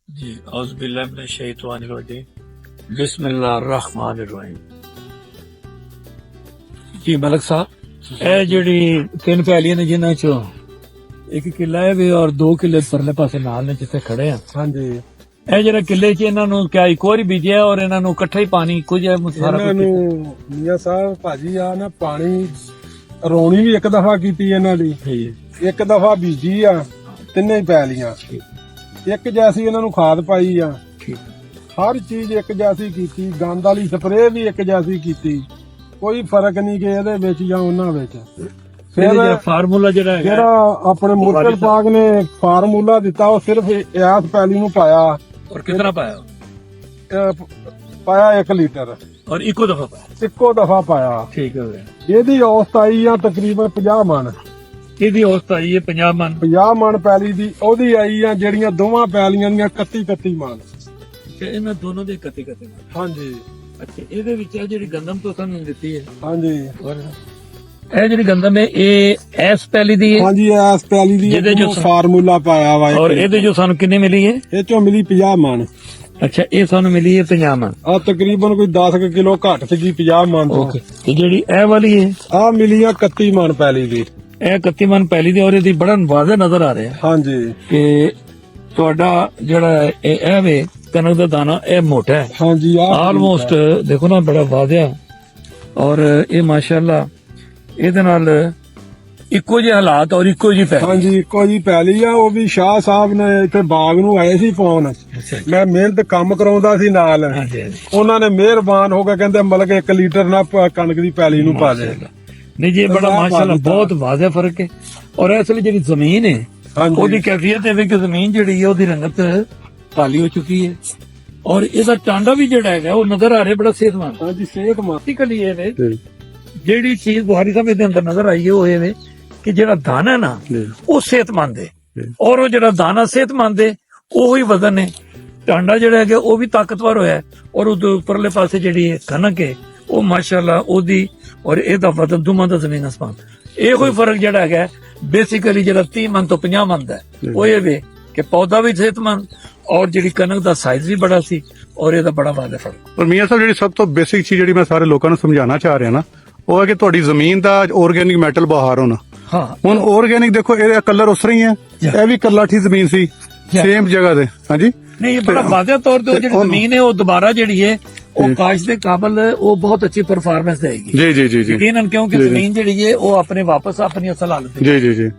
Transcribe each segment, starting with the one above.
जी औज़ुबिल्लाहि बिस्मिल्लाहिर्रहमानिर्रहीम। जी मलक साहब, ਇਹ ਜਿਹੜੀ ਤਿੰਨ ਪੈਲੀਆਂ ਨੇ ਜਿਨ੍ਹਾਂ ਚੋਂ ਇੱਕ ਕਿੱਲਾ ਹੈ ਵੀ ਔਰ 2 ਕਿੱਲੇ ਪਰਲੇ ਪਾਸੇ ਨਾਲ ਨੇ ਜਿੱਥੇ ਖੜੇ ਆ। ਹਾਂਜੀ, ਇਹ ਜਿਹੜਾ ਕਿੱਲੇ 'ਚ ਇਹਨਾਂ ਨੂੰ ਕਿਆ ਇੱਕ ਵਾਰੀ ਬੀਜਿਆ ਔਰ ਇਹਨਾਂ ਨੂੰ ਇਕੱਠਾ ਹੀ ਪਾਣੀ ਕੁਝ ਹੈ ਸਾਰਾ ਇਹਨਾਂ ਨੂੰ ਮੀਆਂ ਸਾਹਿਬ ਭਾਜੀ ਆ ਨਾ ਪਾਣੀ ਰੌਣੀ ਵੀ ਇੱਕ ਦਫਾ ਕੀਤੀ ਇਹਨਾਂ ਦੀ, ਇੱਕ ਦਫਾ ਬੀਜੀ ਆ ਤਿੰਨੇ ਹੀ ਪੈਲੀਆਂ, ਇੱਕ ਜੈਸੀ ਇਹਨਾਂ ਨੂੰ ਖਾਦ ਪਾਈ ਆ, ਹਰ ਚੀਜ਼ ਇੱਕ ਜੈਸੀ ਕੀਤੀ, ਗੰਦ ਵਾਲੀ ਸਪਰੇਅ ਵੀ ਇੱਕ ਜੈਸੀ ਕੀਤੀ, ਕੋਈ ਫਰਕ ਨਹੀਂ ਕਿ ਇਹਦੇ ਵਿੱਚ ਜਾਂ ਉਹਨਾਂ ਵਿੱਚ। ਫਿਰ ਫਾਰਮੂਲਾ ਜਿਹੜਾ ਆਪਣੇ ਮੁਰਸ਼ਦ ਪਾਕ ਨੇ ਫਾਰਮੂਲਾ ਦਿੱਤਾ ਉਹ ਸਿਰਫ ਇਸ ਪੈਲੀ ਨੂੰ ਪਾਇਆ। और कितना पाया? ਪਾਇਆ 1 ਲੀਟਰ और इको दफा पाया? ਇੱਕੋ ਦਫਾ ਪਾਇਆ। ठीक है। ਇਹਦੀ ਔਸਤ ਆਈ ਆ ਤਕਰੀਬਨ 50 ਮਣ। ਇਹਦੀ ਔਸਤ ਆਈ ਹੈ 50 ਮਣ। 50 ਮਣ ਪੈਲੀ ਦੀ ਉਹਦੀ ਆਈ ਆ ਜਿਹੜੀਆਂ ਦੋਵਾਂ ਪੈਲੀਆਂ ਦੀਆਂ 31 ਮਣ। ਇਹਨਾਂ ਦੋਨੋਂ ਦੇ 31 ਮਣ। ਹਾਂਜੀ। ਅੱਛਾ, ਇਹਦੇ ਵਿੱਚ ਇਹ ਜਿਹੜੀ ਗੰਦਮ ਤੋਂ ਸਾਨੂੰ ਦਿੱਤੀ ਹੈ। ਹਾਂਜੀ, ਇਹ ਜਿਹੜੀ ਗੰਦਮ ਹੈ ਇਹ ਐਸ ਪੈਲੀ ਦੀ ਹੈ। ਹਾਂਜੀ, ਇਸ ਪੈਲੀ ਦੀ ਜਿਹਦੇ ਜੋ ਫਾਰਮੂਲਾ ਪਾਇਆ ਵਾ। ਔਰ ਇਹਦੇ ਜੋ ਸਾਨੂੰ ਕਿੰਨੇ ਮਿਲੀ ਹੈ? ਇਹ ਚੋਂ ਮਿਲੀ 50 ਮਣ। ਅੱਛਾ, ਇਹ ਸਾਨੂੰ ਮਿਲੀ ਹੈ 50 ਮਣ। ਆ ਤਕਰੀਬਨ ਕੋਈ 10 ਕਿਲੋ ਘੱਟ ਸੀਗੀ 50 ਮਣ ਤੋਂ। ਓਕੇ, ਤੇ ਜਿਹੜੀ ਇਹ ਵਾਲੀ ਹੈ ਆ ਮਿਲੀ ਆ 31 ਮਣ ਪੈਲੀ ਦੀ। ਇਹ 31 ਮਣ ਪੈਲੀ ਦੀ ਔਰ ਇਹਦੀ ਬੜਾ ਵਾਜ਼ਿਹ ਨਜ਼ਰ ਆ ਰਿਹਾ ਹਾਂਜੀ ਕਿ ਤੁਹਾਡਾ ਜਿਹੜਾ ਇਹ ਵੇ ਕਣਕ ਦਾ ਦਾਣਾ ਇਹ ਮੋਟਾ ਹੈ। ਹਾਂਜੀ, ਆਲਮੋਸਟ ਦੇਖੋ ਨਾ ਬੜਾ ਵਾਜ਼ਿਆ, ਔਰ ਇਹ ਮਾਸ਼ਾਅੱਲਾ ਇਹਦੇ ਨਾਲ ਇੱਕੋ ਜਿਹੇ ਹਾਲਾਤ ਔਰ ਇੱਕੋ ਜਿਹੀ ਪੈ। ਹਾਂਜੀ, ਇੱਕੋ ਜੀ ਪੈਲੀ ਆ। ਉਹ ਵੀ ਸ਼ਾਹ ਸਾਹਿਬ ਨੇ ਇੱਥੇ ਬਾਗ ਨੂੰ ਆਏ ਸੀ ਪਾਉਣ, ਮੈਂ ਮਿਹਨਤ ਕੰਮ ਕਰਾਉਂਦਾ ਸੀ ਨਾਲ। ਉਹਨਾਂ ਨੇ ਮਿਹਰਬਾਨ ਹੋ ਕੇ ਕਹਿੰਦੇ ਮਲਕ 1 ਲੀਟਰ ਨਾ ਕਣਕ ਦੀ ਪੈਲੀ ਨੂੰ ਪਾ ਦੇ। ਨਹੀਂ ਜੀ, ਬੜਾ ਮਾਸ਼ਾਅੱਲਾ ਬਹੁਤ ਵਾਜ਼ਿਹ ਫਰਕ ਹੈ। ਔਰ ਇਸ ਲਈ ਜਿਹੜੀ ਜ਼ਮੀਨ ਹੈ ਉਹਦੀ ਕੈਫੀਅਤ ਇਹ ਵੀ ਕਿ ਜ਼ਮੀਨ ਜਿਹੜੀ ਹੈ ਉਹਦੀ ਰੰਗਤ ਕਾਲੀ ਹੋ ਚੁੱਕੀ ਹੈ ਔਰ ਇਹਦਾ ਟਾਂਡਾ ਵੀ ਜਿਹੜਾ ਹੈਗਾ ਉਹ ਨਜ਼ਰ ਆ ਰਿਹਾ ਬੜਾ ਸਿਹਤਮੰਦ। ਹਾਂਜੀ, ਸਿਹਤਮੰਦ ਕਲੀ ਇਹ ਵੇ ਜਿਹੜੀ ਚੀਜ਼ ਬੁਹਾਰੀ ਸਾਹਿਬ ਦੇ ਅੰਦਰ ਨਜ਼ਰ ਆਈ ਹੈ ਉਹ ਇਹ ਵੇ ਕਿ ਜਿਹੜਾ ਦਾਣਾ ਨਾ ਉਹ ਸਿਹਤਮੰਦ ਹੈ ਔਰ ਉਹ ਜਿਹੜਾ ਦਾਣਾ ਸਿਹਤਮੰਦ ਹੈ ਉਹੀ ਵਜ਼ਨ ਹੈ। ਟਾਂਡਾ ਜਿਹੜਾ ਹੈਗਾ ਉਹ ਵੀ ਤਾਕਤਵਰ ਹੋਇਆ ਔਰ ਉਹਦੇ ਉੱਪਰਲੇ ਪਾਸੇ ਜਿਹੜੀ ਕਣਕ ਹੈ ਉਹ ਮਾਸ਼ਾਅੱਲਾ ਉਹਦੀ ਔਰ ਇਹਦਾ ਵਜ਼ਨ ਦੋਵਾਂ ਦਾ ਜ਼ਮੀਨ ਅਸਮਾਨ। ਇਹ ਕੋਈ ਫਰਕ ਜਿਹੜਾ ਹੈਗਾ ਬੇਸਿਕਲੀ ਜਿਹੜਾ 30 ਮਣ ਤੋਂ 50 ਮਣ ਦਾ ਉਹ ਇਹ ਵੇ ਕਿ ਪੌਦਾ ਵੀ ਸਿਹਤਮੰਦ ਔਰ ਜਿਹੜੀ ਕਣਕ ਦਾ ਸਾਈਜ਼ ਵੀ ਬੜਾ ਸੀ ਔਰ ਇਹਦਾ ਬੜਾ ਵਾਜ਼ਿਹ ਫਰਕ। ਪਰ ਮੀਆਂ ਸਾਹਿਬ ਜਿਹੜੀ ਸਭ ਤੋਂ ਬੇਸਿਕ ਚੀਜ਼ ਜਿਹੜੀ ਮੈਂ ਸਾਰੇ ਲੋਕਾਂ ਨੂੰ ਸਮਝਾਉਣਾ ਚਾਹ ਰਿਹਾ ਨਾ ਉਹ ਹੈ ਕਿ ਤੁਹਾਡੀ ਜ਼ਮੀਨ ਦਾ ਆਰਗੈਨਿਕ ਮੈਟਲ ਬਾਹਰ ਹੋਣਾ। ਹਾਂ, ਹੁਣ ਆਰਗੈਨਿਕ ਦੇਖੋ ਇਹਦਾ ਕਲਰ ਉਸ ਤਰ੍ਹਾਂ ਹੀ ਹੈ, ਇਹ ਵੀ ਕੱਲਾਠੀ ਜ਼ਮੀਨ ਸੀ ਸੇਮ ਜਗ੍ਹਾ ਤੇ। ਹਾਂਜੀ, ਨਹੀਂ ਇਹ ਬੜਾ ਵਾਜ਼ਿਹ ਤੌਰ ਤੇ ਜਿਹੜੀ ਜ਼ਮੀਨ ਹੈ ਉਹ ਦੁਬਾਰਾ ਜਿਹੜੀ ਹੈ ਉਹ ਕਾਸ਼ ਦੇ ਕਾਬਲ ਉਹ ਬਹੁਤ ਅੱਛੀ ਪਰਫਾਰਮੈਂਸ ਦੇਗੀ। ਜੀ ਜੀ ਜੀ ਜੀ, ਯਕੀਨਨ, ਕਿਉਂਕਿ ਜ਼ਮੀਨ ਜਿਹੜੀ ਹੈ ਉਹ ਆਪਣੇ ਵਾਪਸ ਆਪਣੀ ਅਸਲ ਹਾਲਤ ਤੇ। ਜੀ ਜੀ ਜੀ।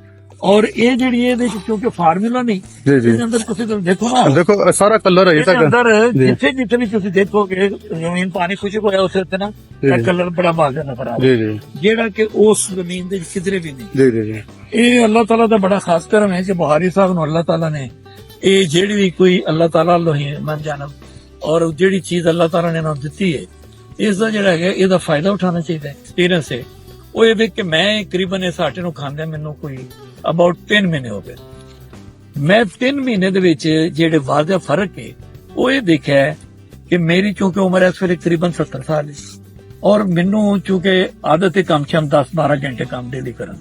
ਔਰ ਇਹ ਜਿਹੜੀ ਇਹਦੇ ਵਿੱਚ ਕਿਉਂਕਿ ਫਾਰਮੂਲਾ ਨਹੀਂ, ਇਹਦੇ ਅੰਦਰ ਤੁਸੀਂ ਦੇਖੋ ਨਾ, ਦੇਖੋ ਸਾਰਾ ਕਲਰ ਹੈ ਇਹਦੇ ਅੰਦਰ ਜਿੱਥੇ ਵੀ ਤੁਸੀਂ ਦੇਖੋਗੇ ਜ਼ਮੀਨ ਪਾਣੀ ਖੁਸ਼ਕ ਹੋਇਆ ਉਸ ਤੇ ਨਾ ਇਹ ਕਲਰ ਬੜਾ ਵਾਜ਼ਿਹ ਨਜ਼ਰ ਆ ਰਿਹਾ। ਜੀ ਜੀ, ਜਿਹੜਾ ਕਿ ਉਸ ਜ਼ਮੀਨ ਦੇ ਕਿਧਰੇ ਵੀ ਨਹੀਂ। ਜੀ ਜੀ ਜੀ। ਇਹ ਅੱਲਾਹ ਤਾਲਾ ਦਾ ਬੜਾ ਖਾਸ ਕਰਮ ਹੈ ਕਿ ਬੁਹਾਰੀ ਸਾਹਿਬ ਨੂੰ ਅੱਲਾਹ ਤਾਲਾ ਨੇ ਇਹ ਜਿਹੜੀ ਵੀ ਕੋਈ ਅੱਲਾਹ ਤਾਲਾ ਵੱਲੋਂ ਹੀ ਮਨ ਜਾਨਬ ਔਰ ਜਿਹੜੀ ਚੀਜ਼ ਅੱਲਾਹ ਤਾਲਾ ਨੇ ਇਹਨਾਂ ਨੂੰ ਦਿੱਤੀ ਹੈ ਇਸ ਦਾ ਜਿਹੜਾ ਹੈਗਾ ਇਹਦਾ ਫਾਇਦਾ ਉਠਾਉਣਾ ਚਾਹੀਦਾ ਹੈ। ਐਕਸਪੀਰੀਅੰਸ ਹੈ ਉਹ ਇਹ ਵੇਖ ਕਿ ਮੈਂ ਤਕਰੀਬਨ ਇਸ ਆਟੇ ਨੂੰ ਖਾਂਦੇ ਮੈਨੂੰ ਕੋਈ ਅਬਾਊਟ 10 ਮਹੀਨੇ ਹੋ ਗਏ। ਮੈਂ 3 ਮਹੀਨੇ ਦੇ ਵਿੱਚ ਜਿਹੜੇ ਵਾਜ਼ਿਹ ਫਰਕ ਹੈ ਉਹ ਇਹ ਦੇਖਿਆ ਕਿ ਮੇਰੀ ਚੂੰਕਿ ਉਮਰ ਇਸ ਵੇਲੇ ਤਕਰੀਬਨ 70 ਸਾਲ ਹੈ ਔਰ ਮੈਨੂੰ ਚੂੰਕਿ ਆਦਤ ਹੈ ਕੰਮ ਸ਼ਮ 10-12 ਘੰਟੇ ਕੰਮ ਡੇਲੀ ਕਰਨ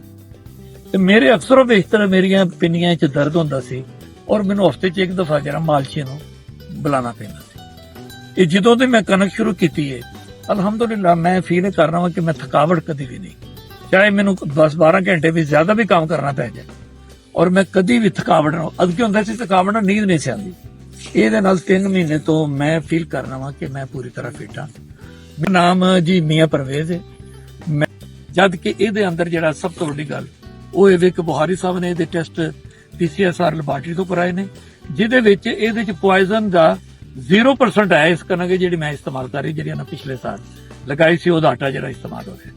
ਤੇ ਮੇਰੇ ਅਕਸਰ ਬੇਸ਼ਤਰ ਮੇਰੀਆਂ ਪਿੰਨੀਆਂ 'ਚ ਦਰਦ ਹੁੰਦਾ ਸੀ ਔਰ ਮੈਨੂੰ ਹਫ਼ਤੇ 'ਚ ਇੱਕ ਦਫਾ ਜਿਹੜਾ ਮਾਲਸ਼ੀ ਨੂੰ ਬੁਲਾਣਾ ਪੈਂਦਾ ਸੀ। ਇਹ ਜਦੋਂ ਤੋਂ ਮੈਂ ਕਣਕ ਸ਼ੁਰੂ ਕੀਤੀ ਹੈ ਅਲਹਮਦੁਲਿਲਾ ਮੈਂ ਫੀਲ ਕਰ ਰਹਾ ਹਾਂ ਕਿ ਮੈਂ ਥਕਾਵਟ ਕਦੀ ਵੀ ਨਹੀਂ, ਚਾਹੇ ਮੈਨੂੰ 10-12 ਘੰਟੇ ਵੀ ਜ਼ਿਆਦਾ ਵੀ ਕੰਮ ਕਰਨਾ ਪੈ ਜਾਏ ਔਰ ਮੈਂ ਕਦੀ ਵੀ ਥਕਾਵਟ ਨਾ ਅੱਗੇ ਕੀ ਹੁੰਦਾ ਸੀ ਥਕਾਵਟ ਨਾਲ ਨੀਂਦ ਨਹੀਂ ਸੀ ਆਉਂਦੀ। ਇਹਦੇ ਨਾਲ 3 ਮਹੀਨੇ ਤੋਂ ਮੈਂ ਫੀਲ ਕਰ ਰਹਾ ਹਾਂ ਕਿ ਮੈਂ ਪੂਰੀ ਤਰ੍ਹਾਂ ਫਿੱਟ ਹਾਂ। ਮੇਰਾ ਨਾਮ ਜੀ ਮੀਆਂ ਪਰਵੇਜ਼ ਹੈ। ਮੈਂ ਜਦ ਕਿ ਇਹਦੇ ਅੰਦਰ ਜਿਹੜਾ ਸਭ ਤੋਂ ਵੱਡੀ ਗੱਲ ਉਹ ਇਹ ਵੇ ਕਿ ਬੁਹਾਰੀ ਸਾਹਿਬ ਨੇ ਇਹਦੇ ਟੈਸਟ PCSR ਲੈਬਾਰਟਰੀ ਤੋਂ ਕਰਾਏ ਨੇ ਜਿਹਦੇ ਵਿੱਚ ਇਹਦੇ ਚ ਪੋਇਜ਼ਨ ਦਾ 0% ਹੈ। ਇਸ ਕਣਕ ਜਿਹੜੀ ਮੈਂ ਇਸਤੇਮਾਲ ਕਰ ਰਹੀ ਜਿਹੜੀ ਨਾ ਪਿਛਲੇ ਸਾਲ ਲਗਾਈ ਸੀ ਉਹਦਾ ਆਟਾ ਜਿਹੜਾ ਇਸਤੇਮਾਲ ਹੋ ਰਿਹਾ।